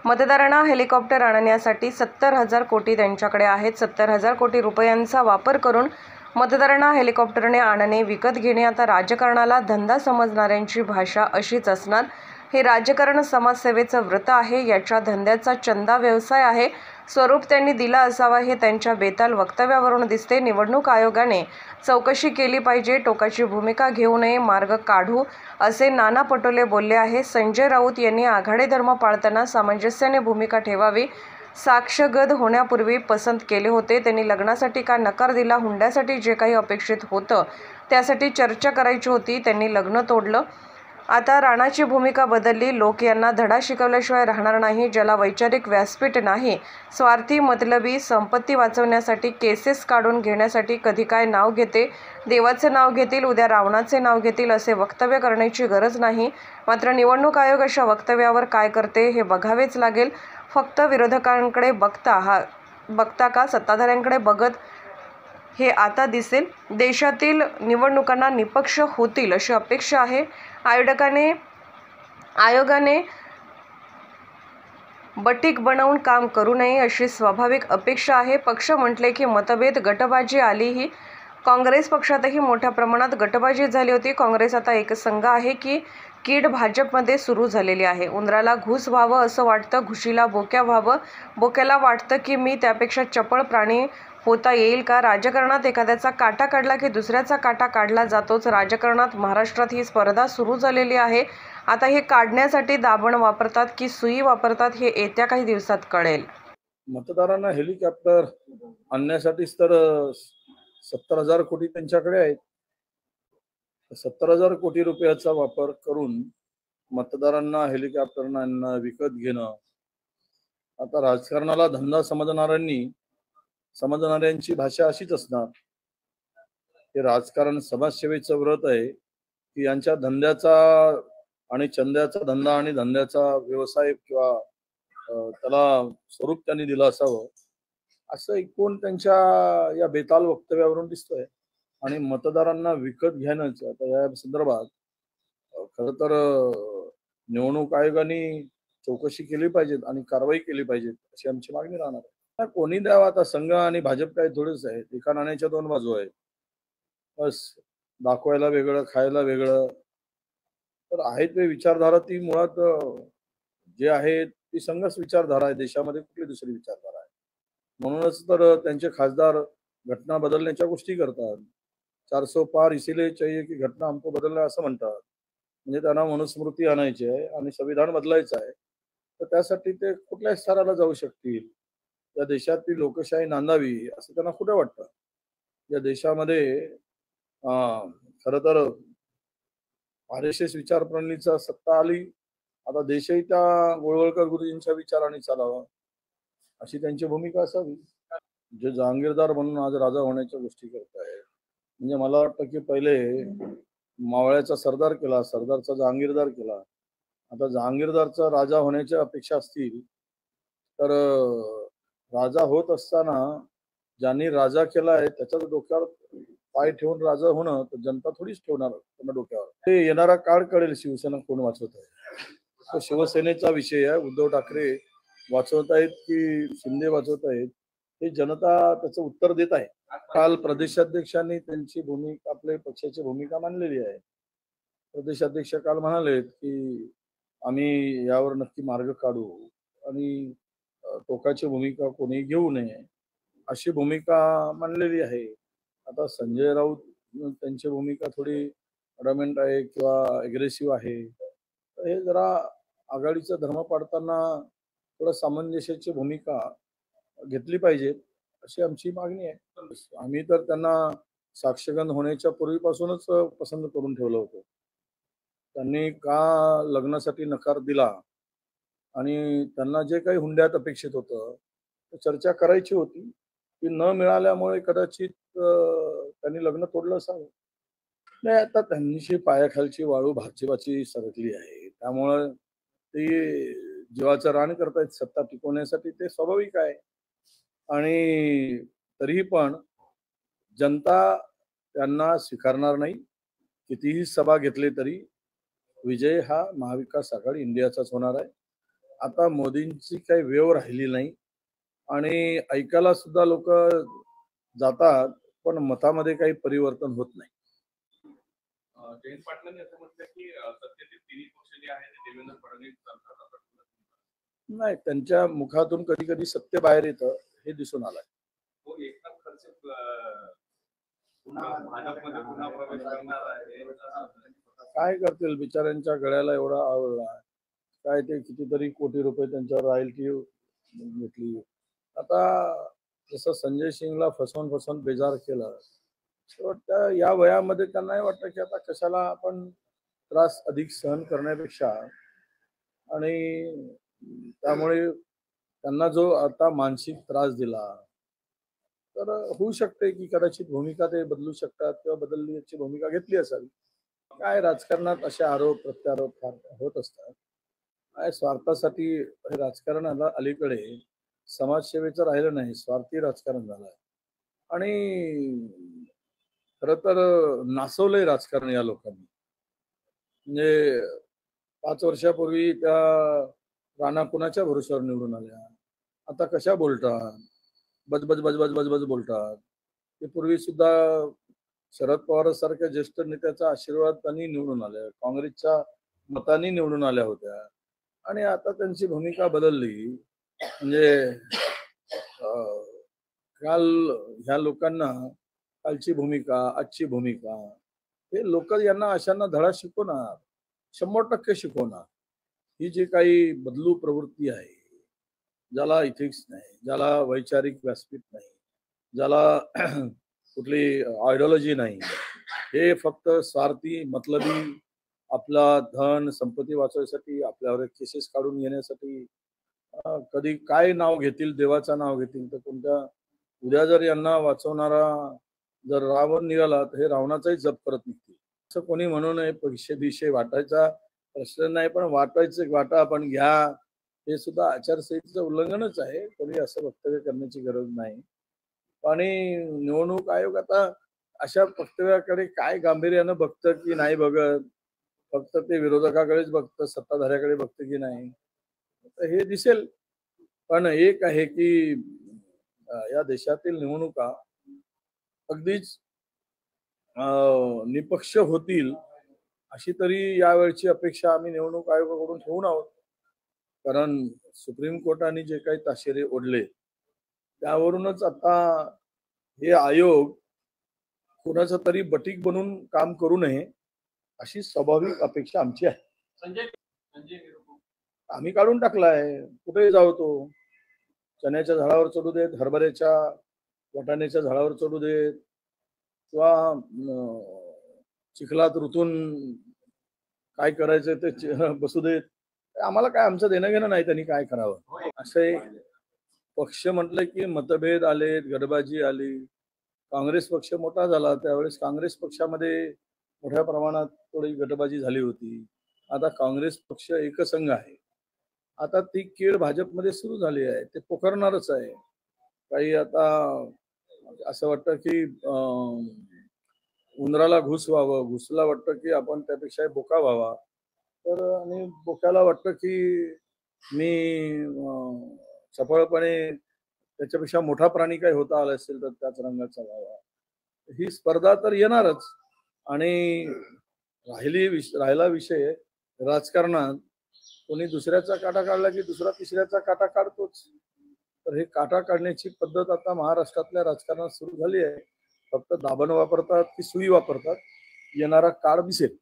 मतदारांना हेलिकॉप्टर आणण्यासाठी 70,000 कोटी त्यांच्याकडे आहेत. 70,000 कोटी रुपयांचा वापर करून मतदारांना हेलिकॉप्टरने आणणे, विकत घेणे. आता राजकारणाला धंदा समजणाऱ्यांची भाषा अशीच असणार. हे राजकारण समाजसेवेचं व्रत आहे. याच्या धंद्याचा चंदा व्यवसाय आहे. स्वरूप त्यांनी दिला असावा हे त्यांच्या बेताल वक्तव्यावरून दिसते. निवडणूक आयोगाने चौकशी केली पाहिजे, टोकाची भूमिका घेऊ नये, मार्ग काढू असे नाना पटोले बोलले आहे. संजय राऊत यांनी आघाडी धर्म पाळताना सामंजस्याने भूमिका ठेवावी. साक्षगंध होण्यापूर्वी पसंत केले होते. त्यांनी लग्नासाठी का नकार दिला? हुंड्यासाठी जे काही अपेक्षित होतं त्यासाठी चर्चा करायची होती. त्यांनी लग्न तोडलं. आता राणाची भूमिका बदलली. लोक यांना धडा शिकवल्याशिवाय राहणार नाही. ज्याला वैचारिक व्यासपीठ नाही, स्वार्थी, मतलबी, संपत्ती वाचवण्यासाठी, केसेस काढून घेण्यासाठी कधी काय नाव घेते, देवाचे नाव घेतील, उद्या रावणाचे नाव घेतील असे वक्तव्य करण्याची गरज नाही. मात्र निवडणूक आयोग अशा वक्तव्यावर काय करते हे बघावेच लागेल. फक्त विरोधकांकडे बघता का सत्ताधाऱ्यांकडे बघत हे आता दिसेल. देशातील निवडणुकांना निष्पक्ष होतील अशी अपेक्षा आहे. आयोगाने बटीक बनवून काम करू नये अशी स्वाभाविक अपेक्षा आहे. पक्ष म्हटले की मतभेद, गटबाजी आलीही. काँग्रेस पक्षातही मोठ्या प्रमाणात गटबाजी झाली होती. काँग्रेस आता एकसंघ आहे की कीड भाजपमध्ये सुरू झालेली आहे. उंदराला घुस व्हावं असं वाटतं, घुशीला बोक्या व्हावं. बोक्याला वाटतं की मी त्यापेक्षा चपळ प्राणी होता येईल का? राजकारणात एखाद्याचा काटा काढला की दुसऱ्याचा काटा काढला जातोच. राजकारणात महाराष्ट्रात ही स्पर्धा सुरू झालेली आहे. आता हे काढण्यासाठी दाभण वापरतात की सुई वापरतात हे येत्या काही दिवसात कळेल. मतदारांना हेलिकॉप्टर आणण्यासाठीच तर 70,000 कोटी त्यांच्याकडे आहेत. 70,000 कोटी रुपयाचा वापर करून मतदारांना हेलिकॉप्टरना विकत घेणं. आता राजकारणाला धंदा समजणाऱ्यांची भाषा अशीच असणार. हे राजकारण समाजसेवेचं व्रत आहे की यांच्या धंद्याचा आणि चंद्याचा धंदा आणि धंद्याचा व्यवसाय किंवा त्याला स्वरूप त्यांनी दिलं असावं असं एकूण त्यांच्या या बेताल वक्तव्यावरून दिसतोय. आणि मतदारांना विकत घेण्याच आता या संदर्भात खरं तर निवडणूक आयोगाने चौकशी केली पाहिजे आणि कारवाई केली पाहिजे अशी आमची मागणी राहणार आहे. कोणी द्यावा? आता संघ आणि भाजप काय थोडेच आहे. एका नाण्याच्या दोन बाजू आहेत. बस दाखवायला वेगळं, खायला वेगळं. तर आहेत ते विचारधारा ती मुळात जे आहे ती संघच विचारधारा आहे. देशामध्ये कुठली दुसरी विचारधारा आहे? म्हणूनच तर त्यांचे खासदार घटना बदलण्याच्या गोष्टी करतात. 400 पार इसीलिए चाहिए की घटना हमको बदलना असं म्हणतात. म्हणजे त्यांना मनुस्मृती आणायची आहे आणि संविधान बदलायचं आहे. तर त्यासाठी ते कुठल्याही स्तराला जाऊ शकतील. या देशातली लोकशाही नांदावी असं त्यांना कुठे वाटतं? या देशामध्ये खरं तर RSS विचारप्रणालीचा सत्ता आली. आता देशही त्या गोळवळकर गुरुजींच्या विचाराने चालावा अशी त्यांची भूमिका असावी. जे जहांगीरदार म्हणून आज राजा होण्याच्या गोष्टी करताय. म्हणजे मला वाटतं की पहिले मावळ्याचा सरदार केला, सरदारचा जहांगीरदार केला. आता जहांगीरदारचा राजा होण्याच्या अपेक्षा असतील तर राजा होत असताना ज्यांनी राजा केला आहे त्याच्याच डोक्यावर पाय ठेवून राजा होणं तर जनता थोडीच ठेवणार त्यांना डोक्यावर. ते येणारा काळ कळेल शिवसेना कोण वाचवत आहे. तो शिवसेनेचा विषय आहे. उद्धव ठाकरे वाचवतायत की शिंदे वाचवतायत हे जनता त्याचं उत्तर देत आहे. काल प्रदेशाध्यक्षांनी त्यांची भूमिका, आपल्या पक्षाची भूमिका मांडलेली आहे. प्रदेशाध्यक्ष काल म्हणालेत की आम्ही यावर नक्की मार्ग काढू आणि टोकाची भूमिका कोणी घेऊ नये अशी भूमिका मांडलेली आहे. आता संजय राऊत त्यांची भूमिका थोडी अडमेंट आहे किंवा अग्रेसिव्ह आहे. हे जरा आघाडीचा धर्म पाडताना थोडं सामंजस्याची भूमिका घेतली पाहिजे अशी आमची मागणी आहे. आम्ही तर त्यांना साक्षगंध होण्याच्या पूर्वीपासूनच पसंत करून ठेवलं होतं. त्यांनी का लग्नासाठी नकार दिला आणि त्यांना जे काही हुंड्यात अपेक्षित होतं चर्चा करायची होती. ती न मिळाल्यामुळे कदाचित त्यांनी लग्न तोडलं असावं. नाही, आता त्यांची पायाखालची वाळू भाजपाची सरकली आहे. त्यामुळं ते जीवाचं रान करतायत सत्ता टिकवण्यासाठी. ते स्वाभाविक आहे. आणि तरीही पण जनता त्यांना स्वीकारणार नाही. कितीही सभा घेतली तरी विजय हा महाविकास आघाडी इंडियाचाच होणार आहे. आता मोदींची काही वेव राहिली नाही आणि ऐकायला सुद्धा लोक जातात, पण मतामध्ये काही परिवर्तन होत नाही. जयंत पाटलांनी असं म्हटलं की सत्तेतील तिन्ही पक्ष जे आहे ते देवेंद्र फडणवीस सरकार नाही, त्यांच्या मुखातून कधी कधी सत्य बाहेर येतं हे दिसून आलंय. तो एकनाथ खडसे पुन्हा भाजपमध्ये पुन्हा प्रवेश करणार आहे. काय करतील, बिचाऱ्यांच्या गळ्याला एवढा आवडला काय, ते कितीतरी कोटी रुपये त्यांच्यावर रॉयल्टी घेतली. आता जसं संजय सिंगला फसवून बेजार केलं, त्या या वयामध्ये त्यांनाही वाटतं की आता कशाला आपण त्रास अधिक सहन करण्यापेक्षा, आणि त्यामुळे त्यांना जो आता मानसिक त्रास दिला, तर होऊ शकते की कदाचित भूमिका ते बदलू शकतात किंवा बदलण्याची भूमिका घेतली असावी. काय राजकारणात असे आरोप प्रत्यारोप फार होत असतात. काय स्वार्थासाठी हे राजकारण अलीकडे समाजसेवेचं राहिलं नाही, स्वार्थी राजकारण झालं आहे. आणि खरं तर नासवलंय राजकारण या लोकांनी. म्हणजे 5 वर्षापूर्वी त्या राणा कुणाच्या भरोश्यावर निवडून आल्या, आता कशा बोलतात, बजबज बजबज बजबज बोलतात. ते पूर्वी सुद्धा शरद पवार सारख्या ज्येष्ठ नेत्याचा आशीर्वादाने निवडून आल्या, काँग्रेसच्या मतांनी निवडून आल्या होत्या, आणि आता त्यांची भूमिका बदलली. म्हणजे काल ह्या लोकांना कालची भूमिका, आजची भूमिका, हे लोक यांना अशांना धडा शिकवणार, 100% शिकवणार. ही जी काही बदलू प्रवृत्ती आहे, ज्याला इथिक्स नाही, ज्याला वैचारिक व्यासपीठ नाही, ज्याला कुठली आयडिओलॉजी नाही, हे फक्त स्वार्थी मतलबी आपला धन संपत्ती वाचवण्यासाठी, आपल्यावर केसेस काढून घेण्यासाठी, कधी काय नाव घेतील, देवाचं नाव घेतील, तर कोणत्या उद्या जर यांना वाचवणारा जर रावण निघाला तर हे रावणाचाही जप करत निघतील. असं कोणी म्हणू नये. पैसे दिशे वाटायचा प्रश्न नाही, पण वाटायचं वाटा आपण घ्या, हे सुद्धा आचारसंहितेचं उल्लंघनच आहे. कोणी असं वक्तव्य करण्याची गरज नाही. आणि निवडणूक आयोग आता अशा वक्तव्याकडे काय गांभीर्यानं बघतं की नाही बघत, फक्त ते विरोधकाकडेच बघतं, सत्ताधाऱ्याकडे बघतं की नाही, तर हे दिसेल. पण एक आहे की या देशातील निवडणुका अगदीच निपक्ष होतील अशी तरी यावेळची अपेक्षा आम्ही निवडणूक आयोगाकडून ठेवून आहोत. कारण सुप्रीम कोर्टाने जे काही ताशेरे ओढले त्यावरूनच आता हे आयोग कोणाचं तरी बटीक बनून काम करू नये अशी स्वाभाविक अपेक्षा आमची आहे. संजय आम्ही काढून टाकलाय, कुठेही जाऊ तो. चण्याच्या झाडावर चढू देत, हरभऱ्याच्या वाटाण्याच्या झाडावर चढू देत, किंवा चिखलात ऋतून काय करायचं ते बसू देत, आम्हाला काय, आमचं देणं घेणं नाही त्यांनी काय करावं. असे पक्ष म्हटलं की मतभेद आले, गडबाजी आली. काँग्रेस पक्ष मोठा झाला त्यावेळेस काँग्रेस पक्षामध्ये मोठ्या प्रमाणात थोडी गटबाजी झाली होती. आता काँग्रेस पक्ष एकसंघ आहे. आता ती कीड भाजपमध्ये सुरू झाली आहे, ते पोखरणारच आहे. काही आता असं वाटतं की उंदराला घुस व्हावं, घुसला वाटतं की आपण त्यापेक्षा बोका व्हावा, तर आणि बोक्याला वाटतं की मी चपळपणे त्याच्यापेक्षा मोठा प्राणी काही होता आला असेल तर त्याच रंगाचा व्हावा. ही स्पर्धा तर येणारच. आणि राहिला विषय राजकारणात, कोणी दुसऱ्याचा काटा काढला की दुसरा तिसऱ्याचा काटा काढतोच. तर हे काटा काढण्याची पद्धत आता महाराष्ट्रातल्या राजकारणात सुरू झाली आहे. फक्त दाभण वापरतात की सुई वापरतात, येणारा काळ दिसेल.